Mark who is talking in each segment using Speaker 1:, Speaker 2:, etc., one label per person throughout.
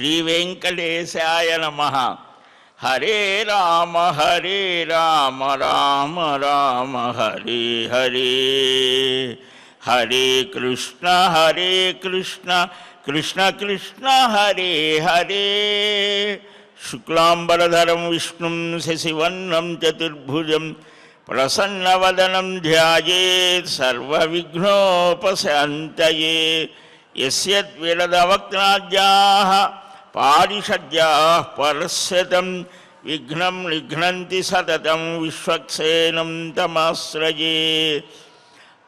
Speaker 1: శ్రీవేంకటేశాయ నమః. హరే రామ రామ రామ హరే హరే, హరే కృష్ణ కృష్ణ కృష్ణ హరే హరే. శుక్లాంబరధరం విష్ణుం శశివర్ణం చతుర్భుజం ప్రసన్నవదనం ధ్యాయేత్ సర్వవిఘ్నోపశాంతయే. యస్యద్విరదవక్త్రాద్యాః పారిషద్యాః పరస్యతం విఘ్నం నిఘ్నంతి సతతం విశ్వక్సేనం తమాశ్రయే.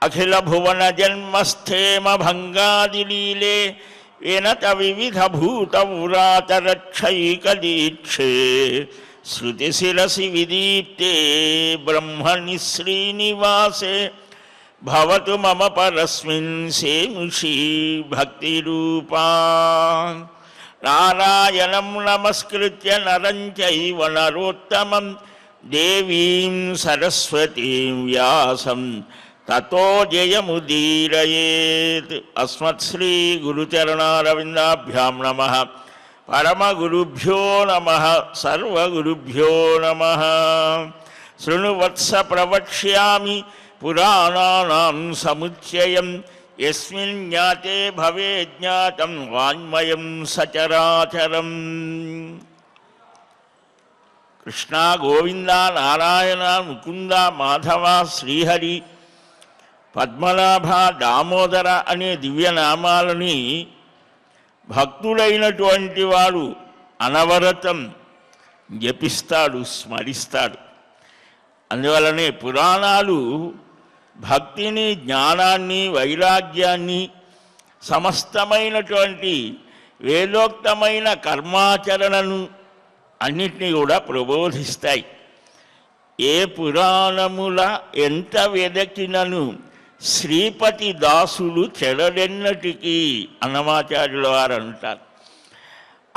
Speaker 1: అఖిల భువన జన్మస్థేమ భంగాదిలీలే వినత వివిధ భూతవ్రాతరక్షైకదీక్షే. శృతిశిరసి విదీప్తే బ్రహ్మణి శ్రీనివాసే. భవతు మమ పరస్మిన్ సేముషీ భక్తిరూపా. నారాయణం నమస్కృత్య నరం చైవ నరోత్తమం దేవీం సరస్వతీం వ్యాసం తతో జయముదీరయేత్. అస్మత్శ్రీ గురుచరణారవిందాభ్యాం నమః. పరమగురుభ్యో నమః. సర్వగురుభ్యో నమః. శృణువత్స ప్రవక్ష్యామి పురాణానాం సముచ్చయం. యస్మిన్ జ్ఞాతే భవేత్ జ్ఞాతం వాన్మయం సచరాచరం. కృష్ణ గోవింద నారాయణ ముకుంద మాధవ శ్రీహరి పద్మనాభ దామోదర అనే దివ్యనామాలని భక్తుడైనటువంటి వాడు అనవరతం జపిస్తాడు, స్మరిస్తాడు. అందువలనే పురాణాలు భక్తిని, జ్ఞానాన్ని, వైరాగ్యాన్ని, సమస్తమైనటువంటి వేదోక్తమైన కర్మాచరణను అన్నిటినీ కూడా ప్రబోధిస్తాయి. ఏ పురాణముల ఎంత వెదకినను శ్రీపతి దాసులు చెడలెన్నటికీ అన్నమాచార్యుల వారు అంటారు.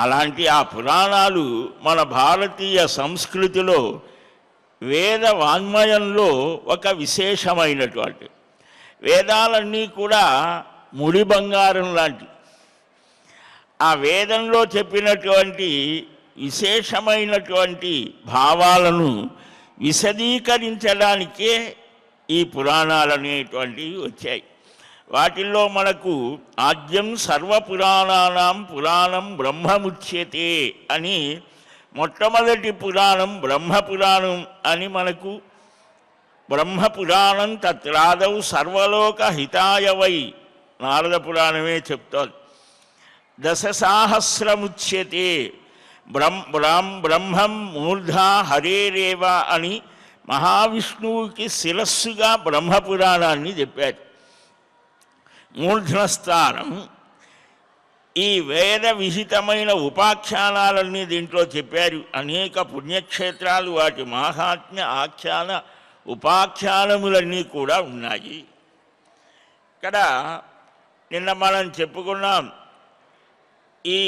Speaker 1: అలాంటి ఆ పురాణాలు మన భారతీయ సంస్కృతిలో వేద వాన్మయంలో ఒక విశేషమైనటువంటి, వేదాలన్నీ కూడా ముడి బంగారం లాంటి. ఆ వేదంలో చెప్పినటువంటి విశేషమైనటువంటి భావాలను విశదీకరించడానికే ఈ పురాణాలు అనేటువంటివి వచ్చాయి. వాటిల్లో మనకు ఆద్యం సర్వపురాణానాం పురాణం బ్రహ్మముచ్యతే అని మొట్టమొదటి పురాణం బ్రహ్మపురాణం అని మనకు బ్రహ్మపురాణం తత్రాదౌ సర్వలోక హితాయ వై నారద పురాణమే చెప్తోంది. దశసాహస్రముచ్యతే బ్రహ్మం మూర్ధా హరేరేవ అని మహావిష్ణువుకి శిరస్సుగా బ్రహ్మపురాణాన్ని చెప్పారు. మూర్ధస్థానం. ఈ వేద విహితమైన ఉపాఖ్యానాలన్నీ దీంట్లో చెప్పారు. అనేక పుణ్యక్షేత్రాలు, వాటి మాహాత్మ్య ఆఖ్యాన ఉపాఖ్యానములన్నీ కూడా ఉన్నాయి. ఇక్కడ నిన్న మనం చెప్పుకున్నాం, ఈ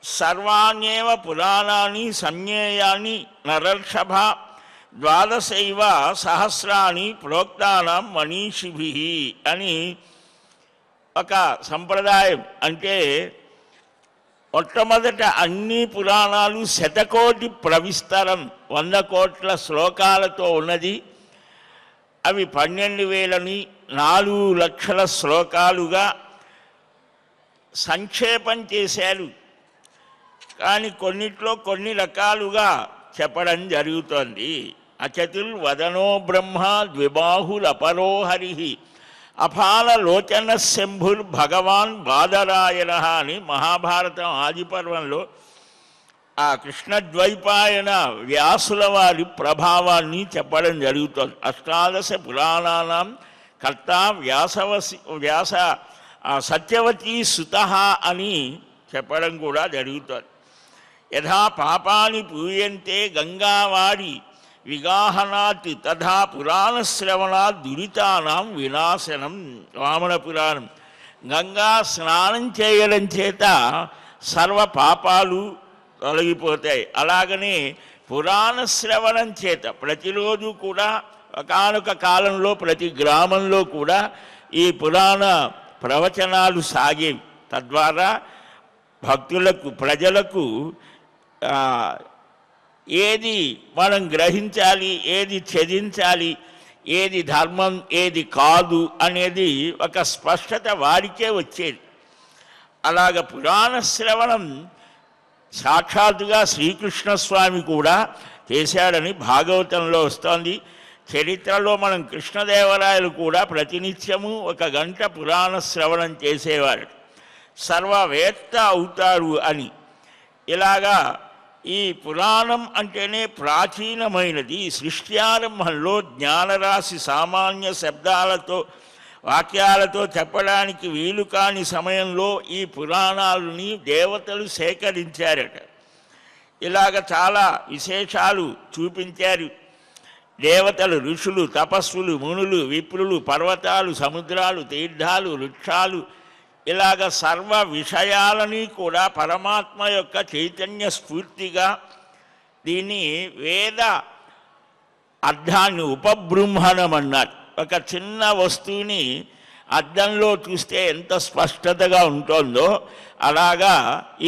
Speaker 1: సర్వాణ్యేవ పురాణాన్ని సంజ్ఞేయాన్ని నరర్షభ ద్వాదశైవ సహస్రాణి ప్రోక్తానాం మనీషిభిః అని ఒక సంప్రదాయం. అంటే మొట్టమొదట అన్ని పురాణాలు శతకోటి ప్రవిస్తరం, 100 కోట్ల శ్లోకాలతో ఉన్నది. అవి 12,000ని 4 లక్షల శ్లోకాలుగా సంక్షేపం చేశారు. కానీ కొన్నిట్లో కొన్ని రకాలుగా చెప్పడం జరుగుతోంది. అచతుర్వదనో బ్రహ్మ ద్విబాహురపరో హరిః అపాలలోచన శంభుర్ భగవాన్ బాదరాయణ అని మహాభారతం ఆదిపర్వంలో ఆ కృష్ణద్వైపాయన వ్యాసుల వారి ప్రభావాన్ని చెప్పడం జరుగుతుంది. అష్టాదశ పురాణానాం కర్త వ్యాస సత్యవతీ సుతః అని చెప్పడం కూడా జరుగుతుంది. యథా పాపాని పూయంతే గంగావారి విగాహనాత్ తథా పురాణశ్రవణాత్ దురితానాం వినాశనం. వామన పురాణం. గంగా స్నానం చేయడం చేత సర్వ పాపాలు తొలగిపోతాయి. అలాగనే పురాణ శ్రవణం చేత ప్రతిరోజు కూడా ఒకానొక కాలంలో ప్రతి గ్రామంలో కూడా ఈ పురాణ ప్రవచనాలు సాగేవి. తద్వారా భక్తులకు ప్రజలకు ఏది మనం గ్రహించాలి, ఏది త్యజించాలి, ఏది ధర్మం ఏది కాదు అనేది ఒక స్పష్టత వారికే వచ్చేది. అలాగ పురాణ శ్రవణం సాక్షాత్తుగా శ్రీకృష్ణస్వామి కూడా చేశాడని భాగవతంలో వస్తోంది. చరిత్రలో మనం కృష్ణదేవరాయలు కూడా ప్రతినిత్యము 1 గంట పురాణ శ్రవణం చేసేవాడు, సర్వవేత్త అవుతారు అని. ఇలాగా ఈ పురాణం అంటేనే ప్రాచీనమైనది. సృష్ట్యారంభంలో జ్ఞానరాశి సామాన్య శబ్దాలతో వాక్యాలతో చెప్పడానికి వీలు కాని సమయంలో ఈ పురాణాలని దేవతలు సేకరించారట. ఇలాగ చాలా విశేషాలు చూపించారు. దేవతలు, ఋషులు, తపస్సులు, మునులు, విప్రులు, పర్వతాలు, సముద్రాలు, తీర్థాలు, వృక్షాలు, ఇలాగ సర్వ విషయాలని కూడా పరమాత్మ యొక్క చైతన్య స్ఫూర్తిగా దీన్ని వేద అర్థాన్ని ఉపబృంహణం అన్నారు. ఒక చిన్న వస్తువుని అద్దంలో చూస్తే ఎంత స్పష్టతగా ఉంటుందో అలాగా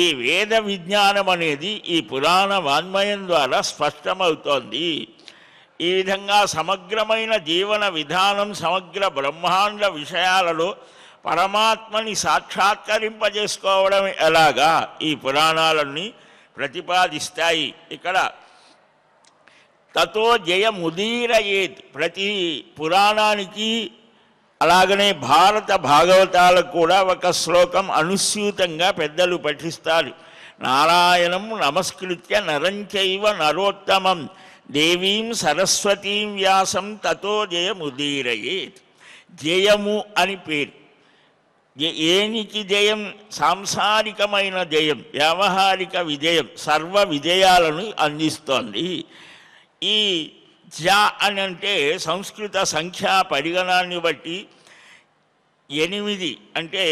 Speaker 1: ఈ వేద విజ్ఞానం అనేది ఈ పురాణ వాన్మయం ద్వారా స్పష్టమవుతోంది. ఈ విధంగా సమగ్రమైన జీవన విధానం, సమగ్ర బ్రహ్మాండ విషయాలలో పరమాత్మని సాక్షాత్కరింపజేసుకోవడం ఎలాగా ఈ పురాణాలన్నీ ప్రతిపాదిస్తాయి. ఇక్కడ తతో జయముదీరయేత్, ప్రతి పురాణానికి అలాగనే భారత భాగవతాలకు కూడా ఒక శ్లోకం అనుస్యూతంగా పెద్దలు పఠిస్తారు. నారాయణం నమస్కృత్య నరంచైవ నరోత్తమం దేవీం సరస్వతీం వ్యాసం తతో జయముదీరయేత్. జయము అని పేరు. ఏనికి జయం? సాంసారికమైన జయం, వ్యావహారిక విజయం, సర్వ విజయాలను అందిస్తోంది. ఈ జ అని అంటే సంస్కృత సంఖ్యా పరిగణాన్ని బట్టి 8 అంటే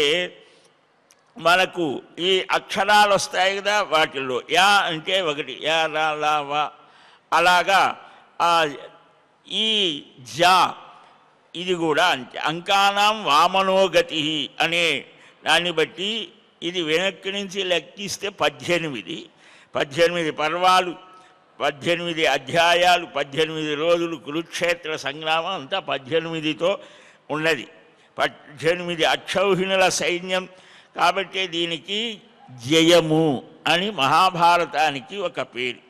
Speaker 1: మనకు ఈ అక్షరాలు వస్తాయి కదా, వాటిల్లో యా అంటే 1, యా రా లా వా, అలాగా ఈ జ ఇది కూడా అంతే. అంకానాం వామనోగతి అనే దాన్ని బట్టి ఇది వెనక్కి నుంచి లెక్కిస్తే 18 పర్వాలు, 18 అధ్యాయాలు, 18 రోజులు కురుక్షేత్ర సంగ్రామం అంతా 18తో ఉన్నది. 18 అక్షౌహిణుల సైన్యం కాబట్టి దీనికి జయము అని మహాభారతానికి ఒక పేరు.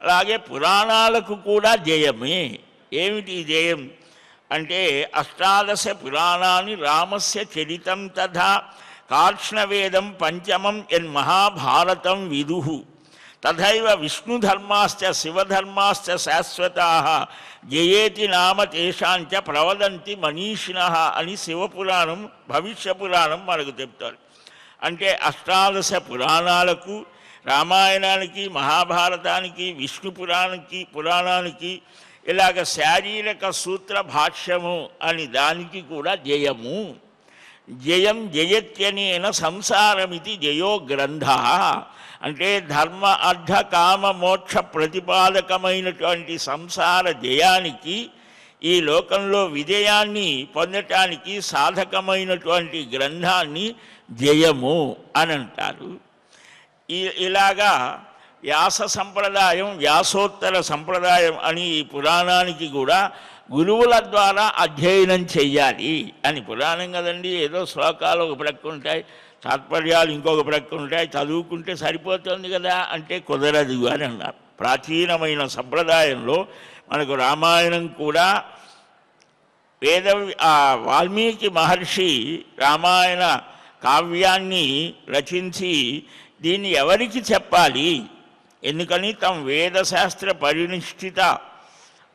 Speaker 1: అలాగే పురాణాలకు కూడా జయమే. ఏమిటి జయం అంటే 18 పురాణాన్ని రామస్య చరితం తథా కార్ష్ణవేదం పంచమం యన్మహాభారతం విదుః తథైవ విష్ణుధర్మాశ్చ శివధర్మాశ్చ శాశ్వతాః జయేతి నామ తేషాంచ ప్రవదంతి మనీషిణః అని శివపురాణం, భవిష్యపురాణం మనకు చెప్తారు. అంటే 18 పురాణాలకు, రామాయణానికి, మహాభారతానికి, విష్ణు పురాణానికి ఇలాగ శారీరక సూత్ర భాష్యము అని దానికి కూడా జయము. జయం జయత్యనేన సంసారమితి జయో గ్రంథ. అంటే ధర్మ అర్థ కామ మోక్ష ప్రతిపాదకమైనటువంటి సంసార జయానికి, ఈ లోకంలో విజయాన్ని పొందటానికి సాధకమైనటువంటి గ్రంథాన్ని జయము అని అంటారు. ఇలాగా వ్యాస సంప్రదాయం, వ్యాసోత్తర సంప్రదాయం అని ఈ పురాణానికి కూడా గురువుల ద్వారా అధ్యయనం చెయ్యాలి అని. పురాణం కదండి, ఏదో శ్లోకాలు ఒక ప్రక్క ఉంటాయి, తాత్పర్యాలు ఇంకొక ప్రక్క ఉంటాయి, చదువుకుంటే సరిపోతుంది కదా అంటే కుదరదు అని అన్నారు. ప్రాచీనమైన సంప్రదాయంలో మనకు రామాయణం కూడా వాల్మీకి మహర్షి రామాయణ కావ్యాన్ని రచించి దీన్ని ఎవరికి చెప్పాలి, ఎందుకని తమ వేదశాస్త్ర పరినిష్ఠిత,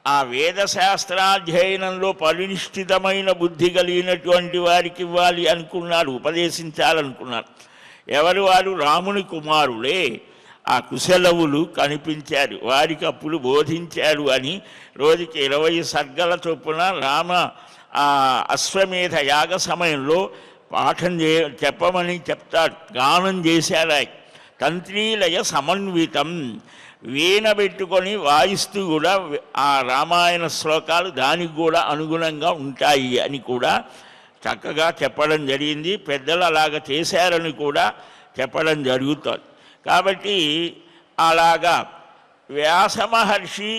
Speaker 1: ఆ వేదశాస్త్రాధ్యయనంలో పరినిష్ఠితమైన బుద్ధి కలిగినటువంటి వారికి ఇవ్వాలి అనుకున్నారు, ఉపదేశించాలనుకున్నారు. ఎవరు వారు? రాముని కుమారులే ఆ కుశలవులు కనిపించారు, వారికి అప్పుడు బోధించారు అని. రోజుకి 20 సర్గల చొప్పున రామ అశ్వమేధ యాగ సమయంలో పాఠం చెప్పమని చెప్తాడు. గానం చేశారు. తంత్రీలయ సమన్వితం, వీణ పెట్టుకొని వాయిస్తూ కూడా ఆ రామాయణ శ్లోకాలు దానికి కూడా అనుగుణంగా ఉంటాయి అని కూడా చక్కగా చెప్పడం జరిగింది. పెద్దలు అలాగ చేశారని కూడా చెప్పడం జరుగుతుంది. కాబట్టి అలాగా వ్యాస మహర్షి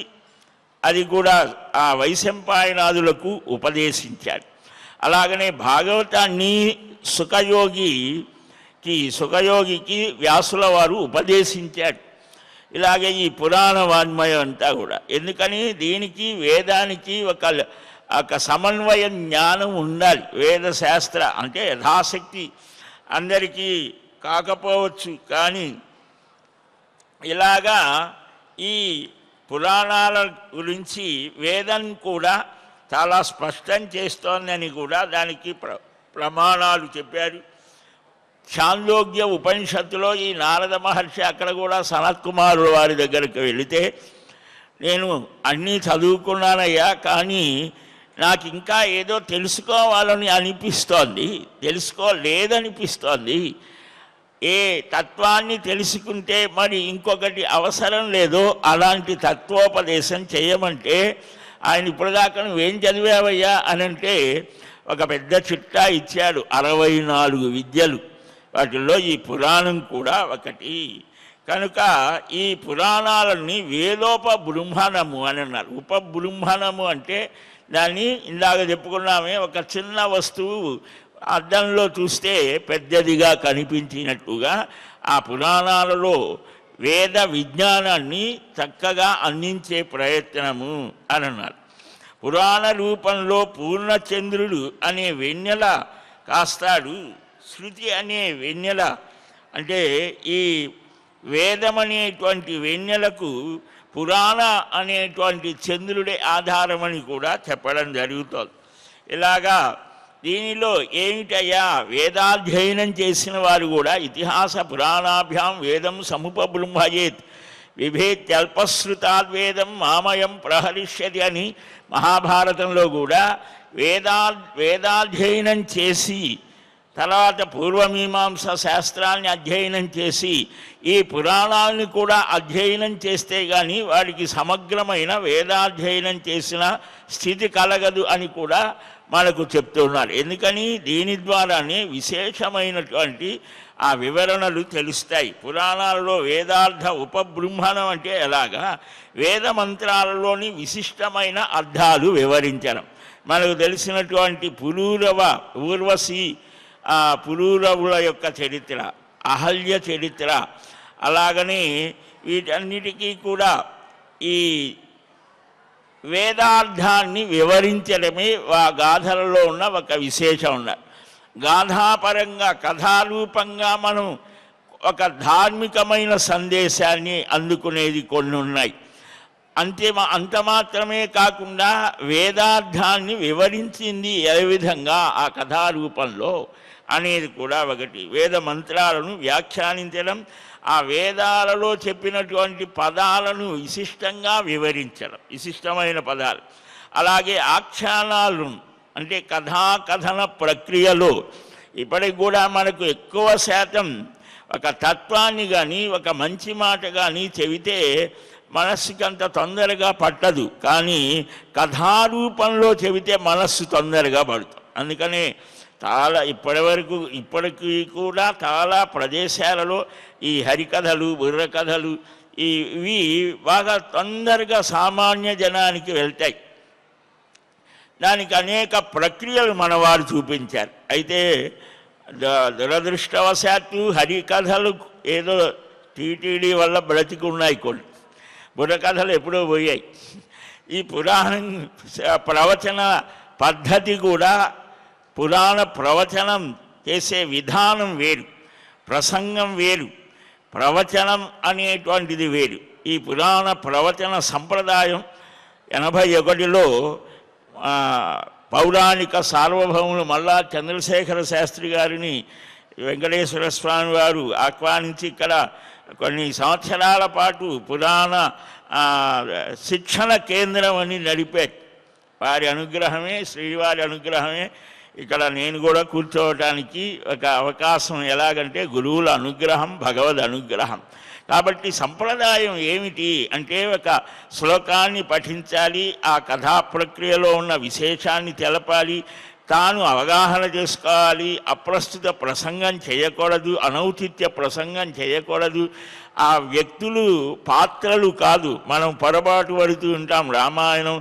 Speaker 1: అది కూడా ఆ వైశంపాయనాదులకు ఉపదేశించాడు. అలాగనే భాగవతాన్ని సుఖయోగికి వ్యాసుల వారు ఉపదేశించాడు. ఇలాగే ఈ పురాణ వాన్మయం అంతా కూడా ఎందుకని దీనికి వేదానికి ఒక సమన్వయ జ్ఞానం ఉండాలి. వేదశాస్త్ర అంటే యథాశక్తి అందరికీ కాకపోవచ్చు, కానీ ఇలాగా ఈ పురాణాల గురించి వేదం కూడా చాలా స్పష్టం చేస్తోందని కూడా దానికి ప్రమాణాలు చెప్పారు. చాందోగ్య ఉపనిషత్తులో ఈ నారద మహర్షి అక్కడ కూడా సనత్ కుమారుల వారి దగ్గరికి వెళితే, నేను అన్నీ చదువుకున్నానయ్యా, కానీ నాకు ఇంకా ఏదో తెలుసుకోవాలని అనిపిస్తోంది, తెలుసుకోలేదనిపిస్తోంది. ఏ తత్వాన్ని తెలుసుకుంటే మరి ఇంకొకటి అవసరం లేదో అలాంటి తత్వోపదేశం చేయమంటే ఆయన ఇప్పటిదాకా నువ్వేం చదివావయ్యా అని అంటే ఒక పెద్ద చిట్టా ఇచ్చాడు, 64 విద్యలు. వాటిల్లో ఈ పురాణం కూడా ఒకటి. కనుక ఈ పురాణాలని వేదోపబృంహణము అని అన్నారు. ఉపబృంహణము అంటే దాన్ని ఇందాక చెప్పుకున్నామే, ఒక చిన్న వస్తువు అద్దంలో చూస్తే పెద్దదిగా కనిపించినట్టుగా ఆ పురాణాలలో వేద విజ్ఞానాన్ని చక్కగా అందించే ప్రయత్నము అని అన్నారు. పురాణ రూపంలో పూర్ణచంద్రుడు అనే వెన్నెల కాస్తాడు. శృతి అనే వెన్నెల అంటే ఈ వేదం అనేటువంటి వెన్నెలకు పురాణ అనేటువంటి చంద్రుడే ఆధారమని కూడా చెప్పడం జరుగుతుంది. ఇలాగా దీనిలో ఏమిటయ్యా, వేదాధ్యయనం చేసిన వారు కూడా ఇతిహాస పురాణాభ్యాం వేదం సముపబృంహయేత్ విభేత్యల్పశ్రుతాద్వేదం మామయం ప్రహరిష్యతి అని మహాభారతంలో కూడా వేదాధ్యయనం చేసి తర్వాత పూర్వమీమాంస శాస్త్రాన్ని అధ్యయనం చేసి ఈ పురాణాలను కూడా అధ్యయనం చేస్తే కానీ వాడికి సమగ్రమైన వేదాధ్యయనం చేసిన స్థితి కలగదు అని కూడా మనకు చెప్తున్నారు. ఎందుకని దీని ద్వారానే విశేషమైనటువంటి ఆ వివరణలు తెలుస్తాయి. పురాణాలలో వేదార్థ ఉపబృంహణం అంటే ఎలాగా, వేద మంత్రాలలోని విశిష్టమైన అర్థాలు వివరించడం. మనకు తెలిసినటువంటి ఊర్వశి పురూరవుల యొక్క చరిత్ర, అహల్య చరిత్ర, అలాగనే వీటన్నిటికీ కూడా ఈ వేదార్థాన్ని వివరించడమే ఆ గాథలలో ఉన్న ఒక విశేషం ఉన్నది. గాథాపరంగా కథారూపంగా మనం ఒక ధార్మికమైన సందేశాన్ని అందుకునేది కొన్ని ఉన్నాయి. అంత మాత్రమే కాకుండా వేదార్థాన్ని వివరించింది ఏ విధంగా ఆ కథారూపంలో అనేది కూడా ఒకటి. వేద మంత్రాలను వ్యాఖ్యానించడం, ఆ వేదాలలో చెప్పినటువంటి పదాలను విశిష్టంగా వివరించడం, విశిష్టమైన పదాలు. అలాగే ఆఖ్యానాలను అంటే కథాకథన ప్రక్రియలో ఇప్పటికి కూడా మనకు ఎక్కువ శాతం ఒక తత్వాన్ని కానీ ఒక మంచి మాట కానీ చెబితే మనస్సుకి అంత తొందరగా పట్టదు, కానీ కథారూపంలో చెబితే మనస్సు తొందరగా పడుతుంది. అందుకనే ఇప్పటికీ కూడా చాలా ప్రదేశాలలో ఈ హరికథలు బుర్రకథలు ఇవి బాగా తొందరగా సామాన్య జనానికి వెళ్తాయి. దానికి అనేక ప్రక్రియలు మనవారు చూపించారు. అయితే దురదృష్టవశాత్తు హరికథలు ఏదో టీటీడీ వల్ల బ్రతికున్నాయి, కొన్ని బుర్రకథలు ఎప్పుడో పోయాయి. ఈ పురాణం ప్రవచన పద్ధతి కూడా, పురాణ ప్రవచనం చేసే విధానం వేరు, ప్రసంగం వేరు, ప్రవచనం అనేటువంటిది వేరు. ఈ పురాణ ప్రవచన సంప్రదాయం 81లో పౌరాణిక సార్వభౌములు మల్లా చంద్రశేఖర శాస్త్రి గారిని వెంకటేశ్వర స్వామి వారు ఆహ్వానించి ఇక్కడ కొన్ని సంవత్సరాల పాటు పురాణ శిక్షణ కేంద్రం అని నడిపారు. వారి అనుగ్రహమే, శ్రీవారి అనుగ్రహమే ఇక్కడ నేను కూడా కూర్చోవటానికి ఒక అవకాశం. ఎలాగంటే గురువుల అనుగ్రహం, భగవద్ అనుగ్రహం. కాబట్టి సంప్రదాయం ఏమిటి అంటే ఒక శ్లోకాన్ని పఠించాలి, ఆ కథా ప్రక్రియలో ఉన్న విశేషాన్ని తెలపాలి, తాను అవగాహన చేసుకోవాలి. అప్రస్తుత ప్రసంగం చేయకూడదు, అనౌచిత్య ప్రసంగం చేయకూడదు. ఆ వ్యక్తులు పాత్రలు కాదు. మనం పొరపాటు పడుతూ ఉంటాం. రామాయణం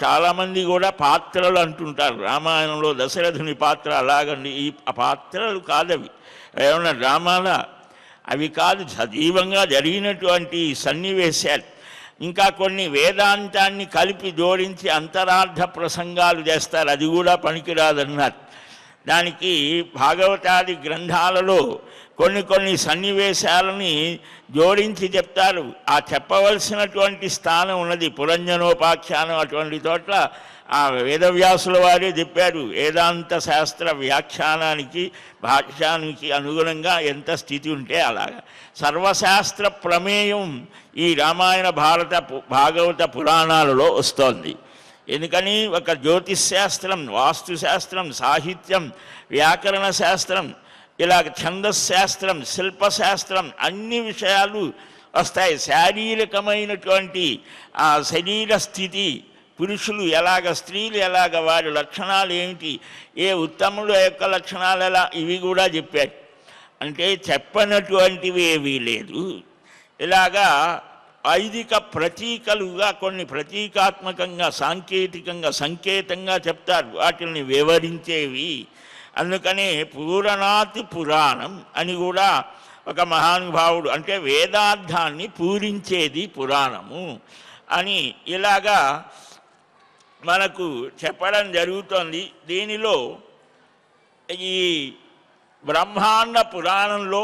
Speaker 1: చాలామంది కూడా పాత్రలు అంటుంటారు. రామాయణంలో దశరథుని పాత్ర అలాగండి. ఈ పాత్రలు కాదవి, ఏమన్నా డ్రామాలా? అవి కాదు, సజీవంగా జరిగినటువంటి సన్నివేశాలు. ఇంకా కొన్ని వేదాంతాన్ని కలిపి జోడించి అంతరార్థ ప్రసంగాలు చేస్తారు, అది కూడా పనికిరాదన్నారు. దానికి భాగవతాది గ్రంథాలలో కొన్ని సన్నివేశాలని జోడించి చెప్తారు. ఆ చెప్పవలసినటువంటి స్థానం ఉన్నది. పురంజనోపాఖ్యానం అటువంటి చోట్ల ఆ వేదవ్యాసుల వారే చెప్పారు. వేదాంత శాస్త్ర వ్యాఖ్యానానికి భాష్యానికి అనుగుణంగా ఎంత స్థితి ఉంటే అలాగా సర్వశాస్త్ర ప్రమేయం ఈ రామాయణ భాగవత పురాణాలలో వస్తోంది. ఎందుకని ఒక జ్యోతిశాస్త్రం, వాస్తుశాస్త్రం, సాహిత్యం, వ్యాకరణ శాస్త్రం, ఇలాగ ఛందశాస్త్రం, శిల్పశాస్త్రం, అన్ని విషయాలు వస్తాయి. శారీరకమైనటువంటి ఆ శరీర స్థితి, పురుషులు ఎలాగ, స్త్రీలు ఎలాగ, వారి లక్షణాలు ఏమిటి, ఏ ఉత్తముల యొక్క లక్షణాలు ఎలా, ఇవి కూడా చెప్పారు. అంటే చెప్పనటువంటివి ఏవీ లేదు. ఇలాగా వైదిక ప్రతీకలుగా కొన్ని ప్రతీకాత్మకంగా, సాంకేతికంగా, సంకేతంగా చెప్తారు. వాటిని వివరించేవి. అందుకనే పూరణాతి పురాణం అని కూడా ఒక మహానుభావుడు, అంటే వేదార్థాన్ని పూరించేది పురాణము అని ఇలాగా మనకు చెప్పడం జరుగుతోంది. దీనిలో ఈ బ్రహ్మాండ పురాణంలో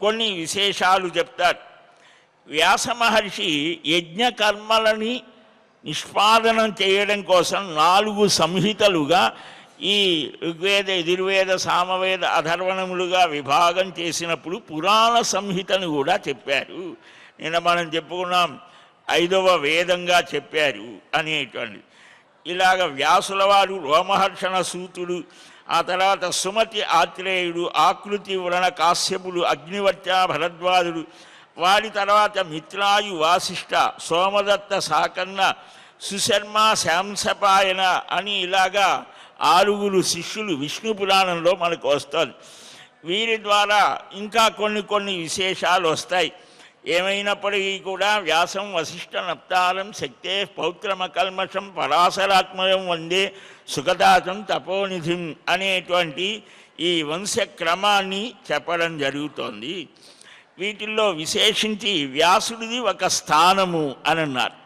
Speaker 1: కొన్ని విశేషాలు చెప్తారు. వ్యాస మహర్షి యజ్ఞకర్మలని నిష్పాదనం చేయడం కోసం 4 సంహితలుగా ఈ ఋగ్వేద, యజుర్వేద, సామవేద, అథర్వణములుగా విభాగం చేసినప్పుడు పురాణ సంహితను కూడా చెప్పారు. నిన్న మనం చెప్పుకున్నాం 5వ వేదంగా చెప్పారు అనేటువంటి. ఇలాగ వ్యాసుల వారు, రోమహర్షణ సూతుడు, ఆ తర్వాత సుమతి ఆత్రేయుడు, ఆకృతి వ్రణ కాశ్యపుడు, అగ్నివర్చ భరద్వాజుడు, వారి తర్వాత మిత్రాయు వాసిష్ఠ, సోమదత్త సాకన్న, సుశర్మ, శాంసపాయన అని ఇలాగా 6 శిష్యులు విష్ణు పురాణంలో మనకు వస్తుంది. వీరి ద్వారా ఇంకా కొన్ని విశేషాలు వస్తాయి. ఏమైనప్పటికీ కూడా వ్యాసం వశిష్ఠ నప్తారం శక్తే పౌత్రమకల్మషం పరాశరాత్మయం వందే సుఖదాతం తపోనిధిం అనేటువంటి ఈ వంశక్రమాన్ని చెప్పడం జరుగుతోంది. వీటిల్లో విశేషించి వ్యాసుడిది ఒక స్థానము అని అన్నారు.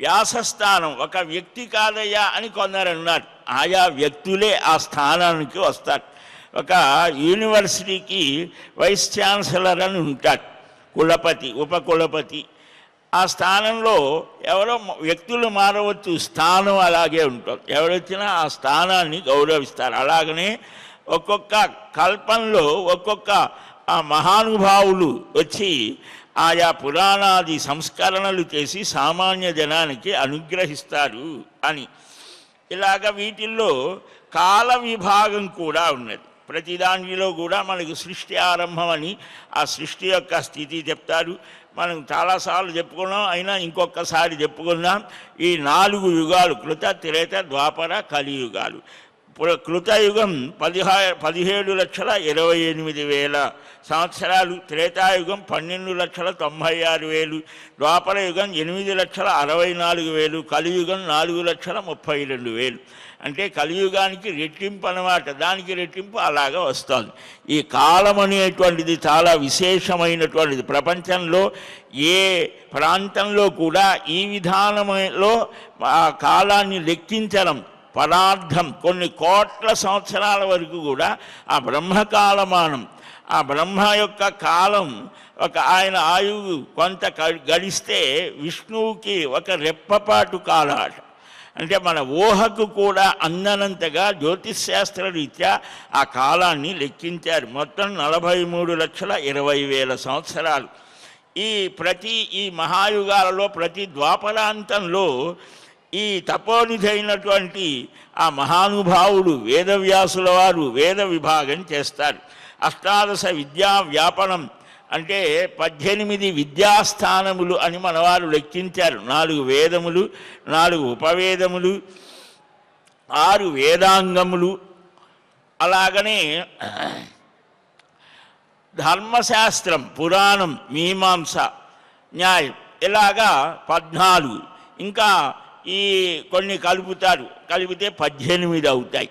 Speaker 1: వ్యాసస్థానం ఒక వ్యక్తి కాదయ్యా అని కొందరు అన్నారు. ఆయా వ్యక్తులే ఆ స్థానానికి వస్తారు. ఒక యూనివర్సిటీకి వైస్ ఛాన్సలర్ అని ఉంటాడు, కులపతి, ఉపకులపతి. ఆ స్థానంలో ఎవరో వ్యక్తులు మారవచ్చు, స్థానం అలాగే ఉంటుంది. ఎవరొచ్చినా ఆ స్థానాన్ని గౌరవిస్తారు. అలాగనే ఒక్కొక్క కల్పంలో ఒక్కొక్క ఆ మహానుభావులు వచ్చి ఆయా పురాణాది సంస్కరణలు చేసి సామాన్య జనానికి అనుగ్రహిస్తారు అని. ఇలాగ వీటిల్లో కాల విభాగం కూడా ఉన్నది. ప్రతి దానిలో కూడా మనకు సృష్టి ఆరంభం అని ఆ సృష్టి యొక్క స్థితి చెప్తారు. మనం చాలాసార్లు చెప్పుకున్నాం, అయినా ఇంకొకసారి చెప్పుకుందాం. ఈ 4 యుగాలు, కృత, త్రేత, ద్వాపర, కలియుగాలు. కృతయుగం 17,28,000 సంవత్సరాలు, త్రేతాయుగం 12,96,000, ద్వాపర యుగం 8,64,000, కలియుగం 4,32,000. అంటే కలియుగానికి రెట్టింపు అన్నమాట, దానికి రెట్టింపు అలాగా వస్తుంది. ఈ కాలం అనేటువంటిది చాలా విశేషమైనటువంటిది. ప్రపంచంలో ఏ ప్రాంతంలో కూడా ఈ విధానంలో ఆ కాలాన్ని లెక్కించడం పదార్థం కొన్ని కోట్ల సంవత్సరాల వరకు కూడా ఆ బ్రహ్మకాలమానం, ఆ బ్రహ్మ యొక్క కాలం, ఒక ఆయన ఆయువు కొంత గడిస్తే విష్ణువుకి ఒక రెప్పపాటు కాలాట. అంటే మన ఊహకు కూడా అందనంతగా జ్యోతిశాస్త్ర రీత్యా ఆ కాలాన్ని లెక్కించారు. మొత్తం 43,20,000 సంవత్సరాలు. ఈ మహాయుగాలలో ప్రతి ద్వాపరాంతంలో ఈ తపోనిధి అయినటువంటి ఆ మహానుభావుడు వేదవ్యాసుల వారు వేద విభాగం చేస్తారు. 18 విద్యా వ్యాపనం అంటే 18 విద్యాస్థానములు అని మనవారు లెక్కించారు. 4 వేదములు, 4 ఉపవేదములు, 6 వేదాంగములు, అలాగనే ధర్మశాస్త్రం, పురాణం, మీమాంస, న్యాయం, ఇలాగా 14. ఇంకా ఈ కొన్ని కలుపుతారు, కలిపితే 18 అవుతాయి.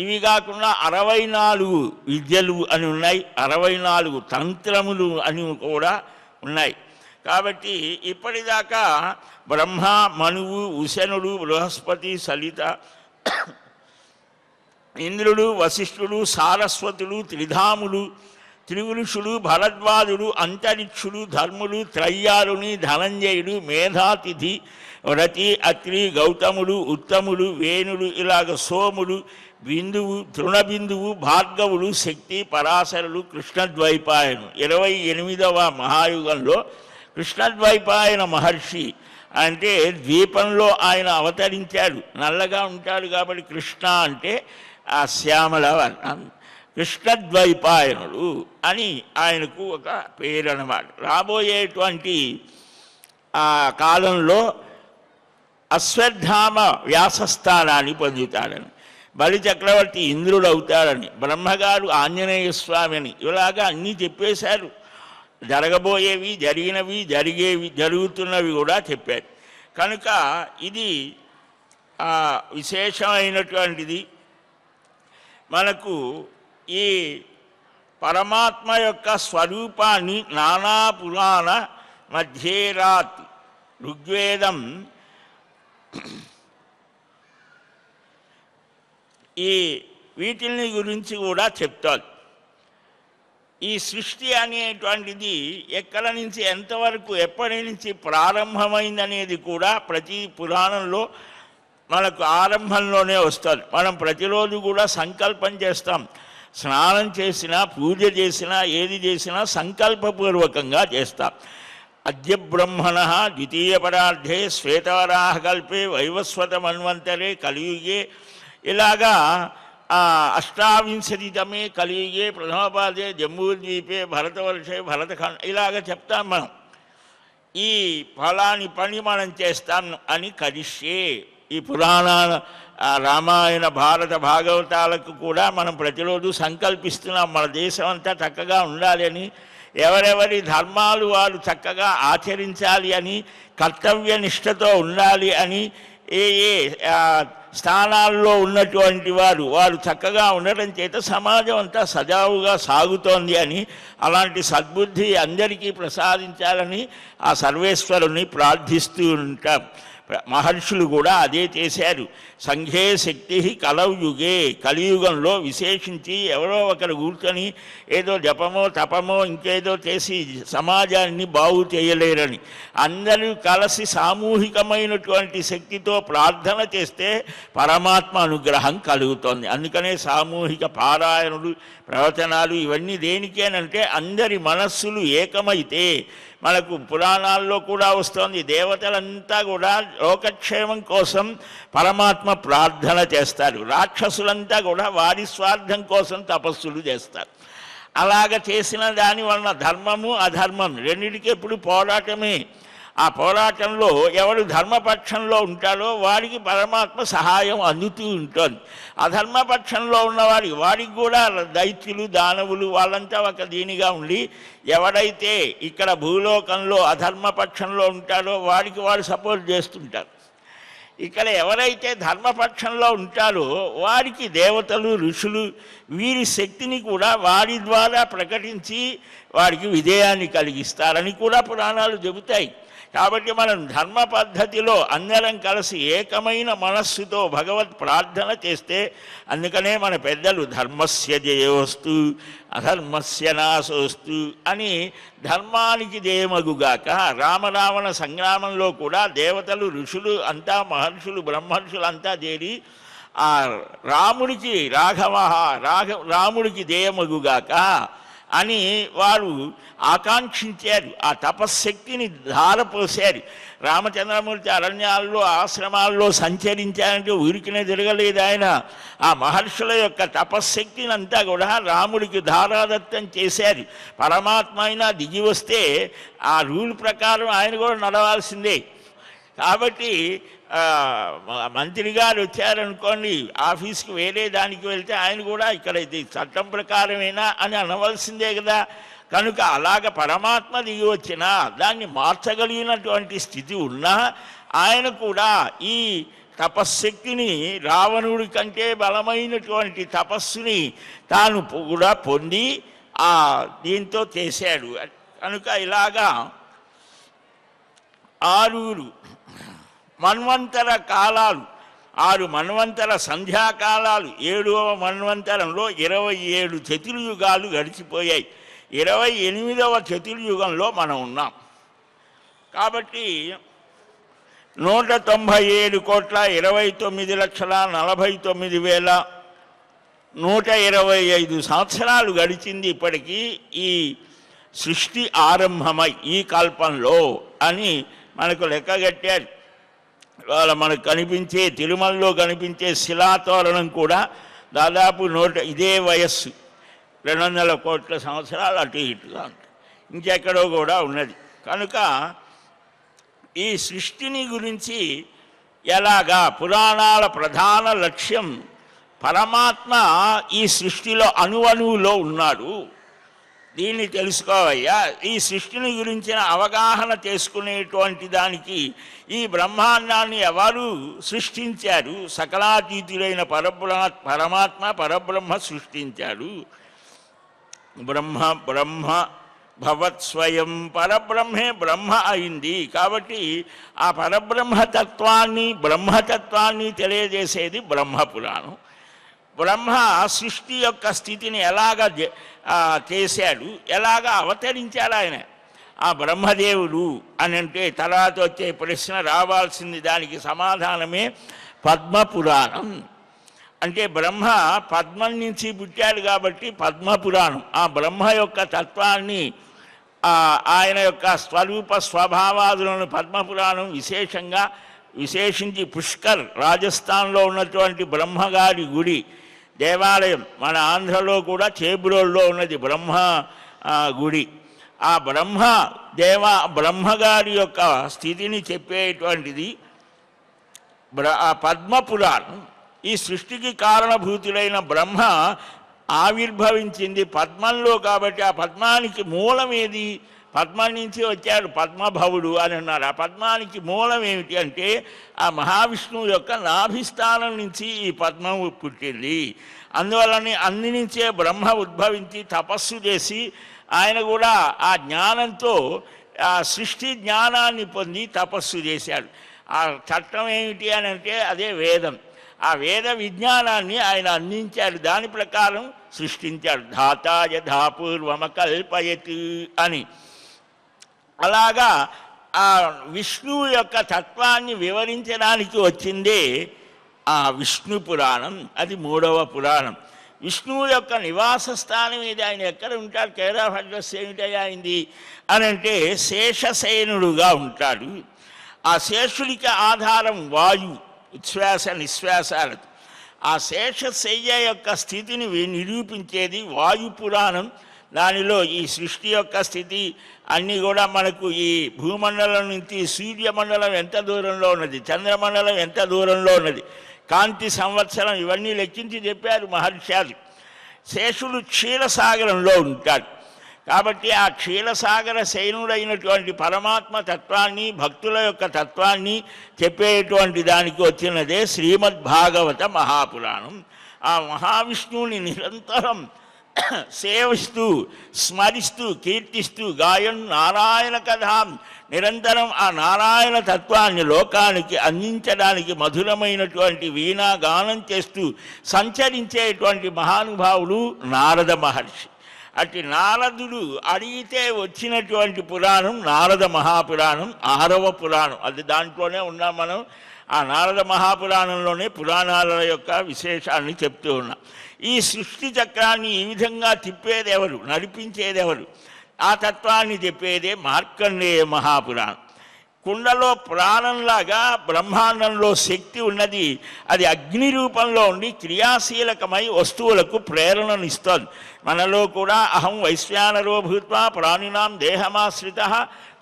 Speaker 1: ఇవి కాకుండా 64 విద్యలు అని ఉన్నాయి, 64 తంత్రములు అని కూడా ఉన్నాయి. కాబట్టి ఇప్పటిదాకా బ్రహ్మ, మనువు, ఉశనుడు, బృహస్పతి, సలిత, ఇంద్రుడు, వశిష్ఠుడు, సారస్వతులు, త్రిధాములు, త్రివృషుడు, భరద్వాజుడు, అంతరిక్షుడు, ధర్ముడు, త్రయ్యారుని, ధనంజయుడు, మేధాతిథి, వ్రతి, అత్రి, గౌతముడు, ఉత్తముడు, వేణుడు, ఇలాగ సోముడు, బిందువు, తృణబిందువు, భార్గవుడు, శక్తి, పరాశరులు, కృష్ణద్వైపాయను. 28వ మహాయుగంలో కృష్ణద్వైపాయన మహర్షి అంటే ద్వీపంలో ఆయన అవతరించాడు. నల్లగా ఉంటాడు కాబట్టి కృష్ణ అంటే ఆ శ్యామల వర్ణం, కృష్ణద్వైపాయనుడు అని ఆయనకు ఒక పేరు అన్నమాట. రాబోయేటువంటి ఆ కాలంలో అశ్వత్థామ వ్యాసస్థానాన్ని పొందుతాడని, బలి చక్రవర్తి ఇంద్రుడు అవుతాడని, బ్రహ్మగారు ఆంజనేయ స్వామి అని, ఇలాగా అన్నీ చెప్పేశారు. జరగబోయేవి, జరిగినవి, జరిగేవి, జరుగుతున్నవి కూడా చెప్పారు. కనుక ఇది విశేషమైనటువంటిది. మనకు ఈ పరమాత్మ యొక్క స్వరూపాన్ని నానా పురాణ మధ్యేరాత్ ఋగ్వేదం ఈ వీటిని గురించి కూడా చెప్తారు. ఈ సృష్టి అనేటువంటిది ఎక్కడి నుంచి ఎంతవరకు ఎప్పటి నుంచి ప్రారంభమైందనేది కూడా ప్రతి పురాణంలో మనకు ఆరంభంలోనే వస్తుంది. మనం ప్రతిరోజు కూడా సంకల్పం చేస్తాం. స్నానం చేసినా, పూజ చేసినా, ఏది చేసినా సంకల్పపూర్వకంగా చేస్తాం. అద్య బ్రహ్మణ ద్వితీయ పరార్థే శ్వేతవరాహకల్పే వైవస్వత మన్వంతరే కలియుగే, ఇలాగా 28తమే కలియుగే ప్రథమపాదే జంబూద్వీపే భరతవర్షే భరతఖండ, ఇలాగ చెప్తాం మనం. ఈ ఫలాని పని మనం చేస్తాం అని కరిష్యే. ఈ పురాణ రామాయణ భారత భాగవతాలకు కూడా మనం ప్రతిరోజు సంకల్పిస్తున్నాం మన దేశం అంతా చక్కగా ఉండాలి అని, ఎవరెవరి ధర్మాలు వారు చక్కగా ఆచరించాలి అని, కర్తవ్య నిష్ఠతో ఉండాలి అని, ఏ ఏ స్థానాల్లో ఉన్నటువంటి వారు చక్కగా ఉండటం చేత సమాజం అంతా సజావుగా సాగుతోంది అని, అలాంటి సద్బుద్ధి అందరికీ ప్రసాదించాలని ఆ సర్వేశ్వరుని ప్రార్థిస్తూ ఉంటాం. మహర్షులు కూడా అదే చేశారు. సంఘే శక్తి కలయుగే, కలియుగంలో విశేషించి ఎవరో ఒకరు కూర్చొని ఏదో జపమో తపమో ఇంకేదో చేసి సమాజాన్ని బాగు చేయలేరని, అందరూ కలిసి సామూహికమైనటువంటి శక్తితో ప్రార్థన చేస్తే పరమాత్మ అనుగ్రహం కలుగుతోంది. అందుకనే సామూహిక పారాయణులు, ప్రవచనాలు ఇవన్నీ దేనికేనంటే అందరి మనస్సులు ఏకమైతే. మనకు పురాణాల్లో కూడా వస్తుంది, దేవతలంతా కూడా లోకక్షేమం కోసం పరమాత్మ ప్రార్థన చేస్తారు, రాక్షసులంతా కూడా వారి స్వార్థం కోసం తపస్సులు చేస్తారు. అలాగ చేసిన దాని వలన ధర్మము అధర్మం రెండింటికి ఎప్పుడు పోరాటమే. ఆ పోరాటంలో ఎవరు ధర్మపక్షంలో ఉంటారో వారికి పరమాత్మ సహాయం అందుతూ ఉంటుంది. అధర్మపక్షంలో వారికి కూడా దైత్యులు, దానవులు వాళ్ళంతా ఒక దీనిగా ఉండి, ఎవరైతే ఇక్కడ భూలోకంలో అధర్మపక్షంలో ఉంటారో వారికి వారు సపోర్ట్ చేస్తుంటారు. ఇక్కడ ఎవరైతే ధర్మపక్షంలో ఉంటారో వారికి దేవతలు, ఋషులు వీరి శక్తిని కూడా వారి ద్వారా ప్రకటించి వారికి విజయాన్ని కలిగిస్తారని కూడా పురాణాలు చెబుతాయి. కాబట్టి మనం ధర్మ పద్ధతిలో అందరం కలిసి ఏకమైన మనస్సుతో భగవత్ ప్రార్థన చేస్తే, అందుకనే మన పెద్దలు ధర్మస్య జయోస్తు అధర్మస్య నాశోస్తు అని ధర్మానికి జయమగుగాక. రామరావణ సంగ్రామంలో కూడా దేవతలు, ఋషులు అంతా, మహర్షులు, బ్రహ్మర్షులు అంతా చేరి ఆ రాముడికి రాముడికి జయమగుగాక అని వారు ఆకాంక్షించారు. ఆ తపశ్శక్తిని ధారపోశారు. రామచంద్రమూర్తి అరణ్యాల్లో, ఆశ్రమాల్లో సంచరించారంటే ఊరికినే తిరగలేదు ఆయన. ఆ మహర్షుల యొక్క తపశ్శక్తిని అంతా కూడా రాముడికి ధారాదత్తం చేశారు. పరమాత్మ అయినా దిగి వస్తే ఆ రూల్ ప్రకారం ఆయన కూడా నడవాల్సిందే. కాబట్టి మంత్రి గారు వచ్చారనుకోండి, ఆఫీస్కి వేరే దానికి వెళ్తే ఆయన కూడా ఇక్కడ ఇది చట్టం ప్రకారమేనా అని అనవలసిందే కదా. కనుక అలాగ పరమాత్మ దిగి వచ్చినా దాన్ని మార్చగలిగినటువంటి స్థితి ఉన్నా ఆయన కూడా ఈ తపశ్శక్తిని, రావణుడి కంటే బలమైనటువంటి తపస్సుని తాను కూడా పొంది దీంతో చేశాడు. కనుక ఇలాగా 6 మన్వంతర కాలాలు, 6 మన్వంతర సంధ్యాకాలాలు, 7వ మన్వంతరంలో 27 చతుర్యుగాలు గడిచిపోయాయి. 28వ చతుర్యుగంలో మనం ఉన్నాం. కాబట్టి 197,29,49,125 సంవత్సరాలు గడిచింది ఇప్పటికీ ఈ సృష్టి ఆరంభమై ఈ కల్పంలో అని మనకు లెక్కగట్టారు. ఇవాళ మనకు కనిపించే తిరుమలలో కనిపించే శిలాతోరణం కూడా దాదాపు ఇదే వయస్సు 200 కోట్ల సంవత్సరాలు అటు ఇటుగా ఉంటాయి, ఇంకెక్కడో కూడా ఉన్నది. కనుక ఈ సృష్టిని గురించి ఎలాగా పురాణాల ప్రధాన లక్ష్యం పరమాత్మ ఈ సృష్టిలో అణువణువులో ఉన్నాడు, దీన్ని తెలుసుకోవయ్యా. ఈ సృష్టిని గురించిన అవగాహన చేసుకునేటువంటి దానికి ఈ బ్రహ్మాండాన్ని ఎవరు సృష్టించారు? సకలాతీతులైన పరమాత్మ పరబ్రహ్మ సృష్టించాడు. బ్రహ్మ భవత్ స్వయం, పరబ్రహ్మే బ్రహ్మ అయింది. కాబట్టి ఆ బ్రహ్మతత్వాన్ని తెలియజేసేది బ్రహ్మపురాణం. బ్రహ్మ సృష్టి యొక్క స్థితిని ఎలాగ చేశాడు, ఎలాగ అవతరించాడు ఆయన ఆ బ్రహ్మదేవుడు అని అంటే తర్వాత వచ్చే ప్రశ్న రావాల్సింది, దానికి సమాధానమే పద్మపురాణం. అంటే బ్రహ్మ పద్మం నుంచి పుట్టాడు కాబట్టి పద్మపురాణం. ఆ బ్రహ్మ యొక్క తత్వాన్ని, ఆయన యొక్క స్వరూప స్వభావాదులను పద్మపురాణం విశేషించి పుష్కర్ రాజస్థాన్లో ఉన్నటువంటి బ్రహ్మగారి గుడి దేవాలయం, మన ఆంధ్రలో కూడా చేబ్రోల్లో ఉన్నది బ్రహ్మ గుడి. ఆ బ్రహ్మగారి యొక్క స్థితిని చెప్పేటువంటిది ఆ పద్మపురాణం. ఈ సృష్టికి కారణభూతులైన బ్రహ్మ ఆవిర్భవించింది పద్మంలో కాబట్టి ఆ పద్మానికి మూలం ఏది? పద్మం నుంచి వచ్చాడు పద్మభవుడు అని అన్నారు. ఆ పద్మానికి మూలం ఏమిటి అంటే ఆ మహావిష్ణువు యొక్క నాభిస్థానం నుంచి ఈ పద్మం పుట్టింది. అందువలనే అందు నుంచే బ్రహ్మ ఉద్భవించి తపస్సు చేసి ఆయన కూడా ఆ జ్ఞానంతో ఆ సృష్టి జ్ఞానాన్ని పొంది తపస్సు చేశాడు. ఆ చట్టం ఏమిటి అని అంటే అదే వేదం. ఆ వేద విజ్ఞానాన్ని ఆయన అందించాడు, దాని ప్రకారం సృష్టించాడు. ధాతా యథా పూర్వమకల్పయత్ అని. అలాగా ఆ విష్ణువు యొక్క తత్వాన్ని వివరించడానికి వచ్చిందే ఆ విష్ణు పురాణం. అది 3వ పురాణం. విష్ణువు యొక్క నివాస స్థానం ఏది, ఆయన ఎక్కడ ఉంటాడు, కేర్ ఆఫ్ అడ్రస్ ఏమిటయ్యా అయింది అని అంటే శేషసేనుడుగా ఉంటాడు. ఆ శేషుడికి ఆధారం వాయువు, ఉచ్ఛ్వాస నిశ్వాసాలతో. ఆ శేషశయ్య యొక్క స్థితిని నిరూపించేది వాయు పురాణం. దానిలో ఈ సృష్టి యొక్క స్థితి అన్నీ కూడా మనకు ఈ భూమండలం నుంచి సూర్యమండలం ఎంత దూరంలో ఉన్నది, చంద్రమండలం ఎంత దూరంలో ఉన్నది, కాంతి సంవత్సరం, ఇవన్నీ లెక్కించి చెప్పారు మహర్షాలు. శేషుడు క్షీరసాగరంలో ఉంటాడు కాబట్టి ఆ క్షీరసాగర శయనుడైనటువంటి పరమాత్మ తత్వాన్ని, భక్తుల యొక్క తత్వాన్ని చెప్పేటువంటి దానికి వచ్చినదే శ్రీమద్భాగవత మహాపురాణం. ఆ మహావిష్ణువుని నిరంతరం సేవిస్తూ స్మరిస్తూ కీర్తిస్తూ గాయం నారాయణ కథాం, నిరంతరం ఆ నారాయణ తత్వాన్ని లోకానికి అందించడానికి మధురమైనటువంటి వీణాగానం చేస్తూ సంచరించేటువంటి మహానుభావుడు నారద మహర్షి. అటు నారదుడు అడిగితే వచ్చినటువంటి పురాణం నారద మహాపురాణం, 6వ పురాణం. అది దాంట్లోనే ఉన్నాం మనం. ఆ నారద మహాపురాణంలోనే పురాణాల యొక్క విశేషాన్ని చెప్తూ ఉన్నాం. ఈ సృష్టి చక్రాన్ని ఈ విధంగా తిప్పేదెవరు, నడిపించేదెవరు, ఆ తత్వాన్ని చెప్పేదే మార్కండేయ మహాపురాణం. కుండలో ప్రాణంలాగా బ్రహ్మాండంలో శక్తి ఉన్నది. అది అగ్ని రూపంలో ఉండి క్రియాశీలకమై వస్తువులకు ప్రేరణనిస్తోంది. మనలో కూడా అహం వైశ్వానరో భూత్వా ప్రాణినాం దేహమాశ్రిత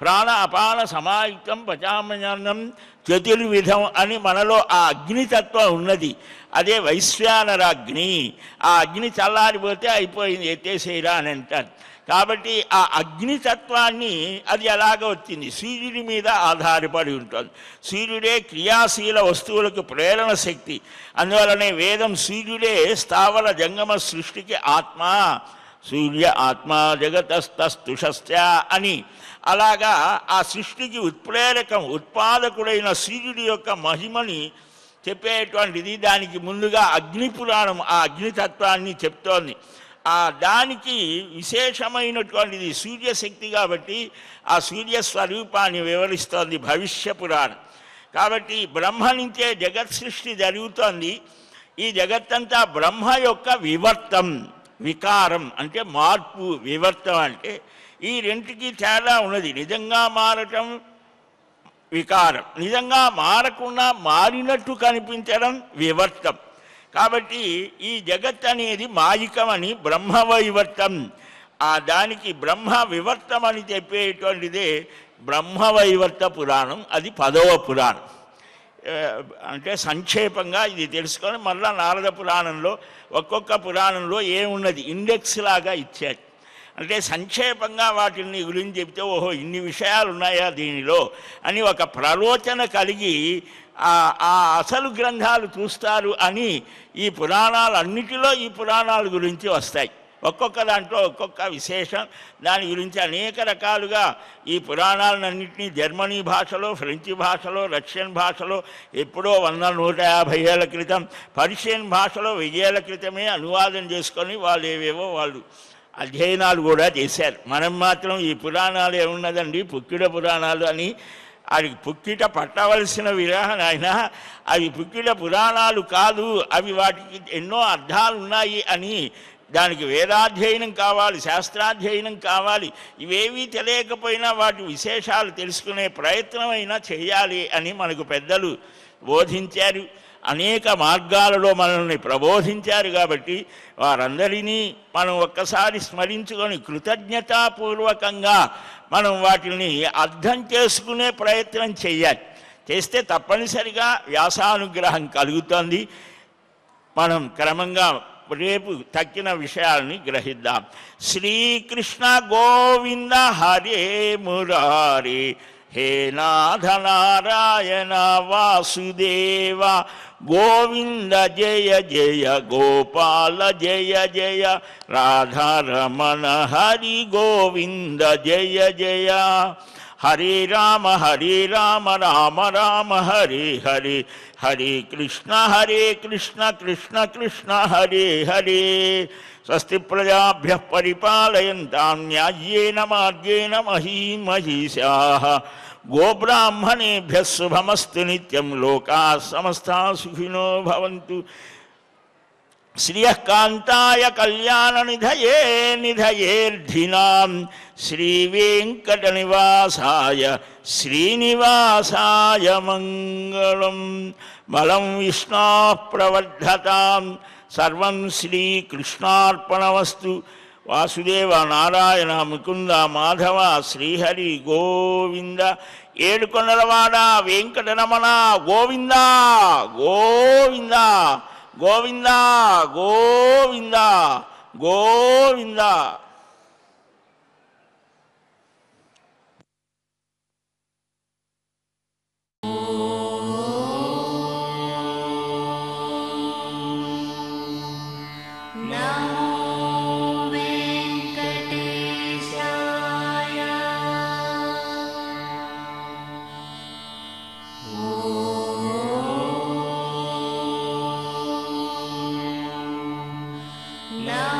Speaker 1: ప్రాణ అపాన సమాయుక్తం పచామన్నం చతుర్విధం అని మనలో ఆ అగ్నితత్వం ఉన్నది. అదే వైశ్వానరాగ్ని. ఆ అగ్ని చల్లారిపోతే అయిపోయింది, ఎత్తేసేయరా అని అంటారు. కాబట్టి ఆ అగ్నితత్వాన్ని అది ఎలాగ వచ్చింది? సూర్యుడి మీద ఆధారపడి ఉంటుంది. సూర్యుడే క్రియాశీల వస్తువులకు ప్రేరణ శక్తి. అందువలనే వేదం సూర్యుడే స్థావర జంగమ సృష్టికి ఆత్మ, సూర్య ఆత్మ జగతస్తస్తుషస్య అని అలాగా ఆ సృష్టికి ఉత్ప్రేరకం ఉత్పాదకుడైన సూర్యుడి యొక్క మహిమని చెప్పేటువంటిది. దానికి ముందుగా అగ్ని పురాణం ఆ అగ్నితత్వాన్ని చెప్తోంది. దానికి విశేషమైనటువంటిది సూర్యశక్తి కాబట్టి ఆ సూర్యస్వరూపాన్ని వివరిస్తోంది భవిష్య పురాణం. కాబట్టి బ్రహ్మ నుంచే జగత్ సృష్టి జరుగుతోంది. ఈ జగత్తంతా బ్రహ్మ యొక్క వివర్తం. వికారం అంటే మార్పు, వివర్తం అంటే ఈ రెంటికి తేడా ఉన్నది. నిజంగా మారటం వికారం, నిజంగా మారకుండా మారినట్టు కనిపించడం వివర్తం. కాబట్టి ఈ జగత్ అనేది మాయికమని బ్రహ్మవైవర్తం. దానికి బ్రహ్మ వివర్తం అని చెప్పేటువంటిదే బ్రహ్మవైవర్త పురాణం. అది 10వ పురాణం. అంటే సంక్షేపంగా ఇది తెలుసుకొని మళ్ళా నారద పురాణంలో ఒక్కొక్క పురాణంలో ఏమున్నది ఇండెక్స్ లాగా ఇచ్చారు. అంటే సంక్షేపంగా వాటిని గురించి చెప్తే ఓహో ఇన్ని విషయాలు ఉన్నాయా దీనిలో అని ఒక ప్రలోచన కలిగి ఆ అసలు గ్రంథాలు చూస్తారు అని ఈ పురాణాలన్నిటిలో ఈ పురాణాల గురించి వస్తాయి. ఒక్కొక్క దాంట్లో ఒక్కొక్క విశేషం, దాని గురించి అనేక రకాలుగా ఈ పురాణాలన్నింటినీ జర్మనీ భాషలో, ఫ్రెంచ్ భాషలో, రష్యన్ భాషలో ఎప్పుడో 100-150 ఏళ్ల క్రితం, పర్షియన్ భాషలో 1000 ఏళ్ల క్రితమే అనువాదం చేసుకొని వాళ్ళు ఏవేవో వాళ్ళు అధ్యయనాలు కూడా చేశారు. మనం మాత్రం ఈ పురాణాలు ఏమున్నదండి పుక్కిడ పురాణాలు అని అది పుక్కిట పట్టవలసిన విరహణ ఆయన అవి పుక్కిట పురాణాలు కాదు, అవి వాటికి ఎన్నో అర్థాలు ఉన్నాయి అని దానికి వేదాధ్యయనం కావాలి, శాస్త్రాధ్యయనం కావాలి. ఇవేవీ తెలియకపోయినా వాటి విశేషాలు తెలుసుకునే ప్రయత్నమైనా చేయాలి అని మనకు పెద్దలు బోధించారు. అనేక మార్గాలలో మనల్ని ప్రబోధించారు. కాబట్టి వారందరినీ మనం ఒక్కసారి స్మరించుకొని కృతజ్ఞతాపూర్వకంగా మనం వాటిని అర్థం చేసుకునే ప్రయత్నం చేయాలి. చేస్తే తప్పనిసరిగా వ్యాసానుగ్రహం కలుగుతుంది. మనం క్రమంగా రేపు తక్కిన విషయాలని గ్రహిద్దాం. శ్రీకృష్ణ గోవింద హరే మురారే హే నాథ నారాయణ వాసుదేవ గోవింద జయ జయ గోపాల జయ జయ రాధారమణ హరి గోవింద జయ జయ హరే రామ రామ రామ హరే హరే హరే కృష్ణ కృష్ణ కృష్ణ హరే హరే స్వస్తి ప్రజాభ్యః పరిపాలయంతాం న్యాయేన మార్గేణ మహీమహీషాః గోబ్రాహ్మణేభ్యः శుభమస్తు నిత్యం లోకాः సమస్తాः సుఖినో భవంతు. శ్రియః కాంతాయ కళ్యాణ నిధయే నిధయేర్ధినాం శ్రీవేంకట నివాసాయ శ్రీనివాసాయ మంగళం. బలం విష్ణోః ప్రవర్ధతాం సర్వం శ్రీకృష్ణార్పణమస్తు. వాసుదేవ నారాయణ ముకుంద మాధవ శ్రీహరి గోవింద. ఏడుకొండలవాడ వెంకటరమణ గోవింద గోవింద గోవింద గోవింద గోవింద.
Speaker 2: No.